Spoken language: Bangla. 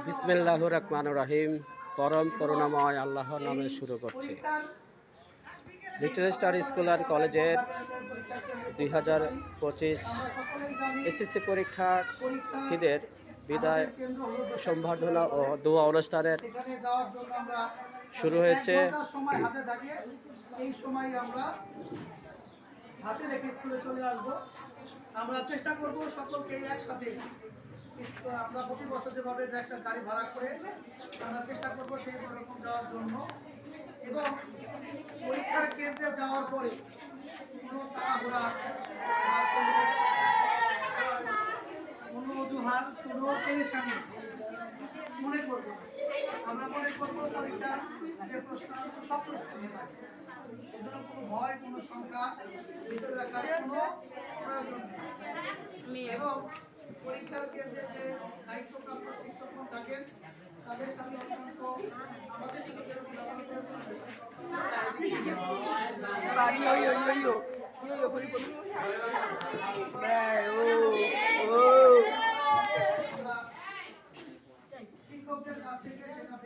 বিসমিল্লাহির রহমানির রহিম। পরম করুণাময় আল্লাহর নামে শুরু করছি। লিটল স্টার স্কুল অ্যান্ড কলেজের 2025 এসএসসি পরীক্ষার্থীদের বিদায় সম্বর্ধনা ও দোয়া অনুষ্ঠানের শুরু হয়েছে। এই সময় আমরা হাতে রেখে স্কুলে চলে আসবো। আমরা চেষ্টা করব সকলকে একসাথে, আমরা প্রতি বছর যেভাবে যে একটা গাড়ি ভাড়া করে আমরা চেষ্টা করব সেই রকম যাওয়ার জন্য। এবং পরীক্ষার কেন্দ্রে যাওয়ার পরে কোনো তাড়াহুড়া, কোনো অজুহাত, কোনো পেরেশানি মনে করবো না। আমরা মনে করবো পরীক্ষার যে প্রশ্ন সব প্রশ্ন এজন্য কোনো ভয়, কোনো শঙ্কা ভিতরে রাখার কোনো প্রয়োজন নেই। এবং পরীক্ষার কেন্দ্রে যে দায়িত্বপ্রাপ্ত শিক্ষকগণ থাকেন তাদের সাথে অত্যন্ত আমাদের সাথে যেরকম ব্যবহার করেছেন শিক্ষকদের কাছ থেকে সেটা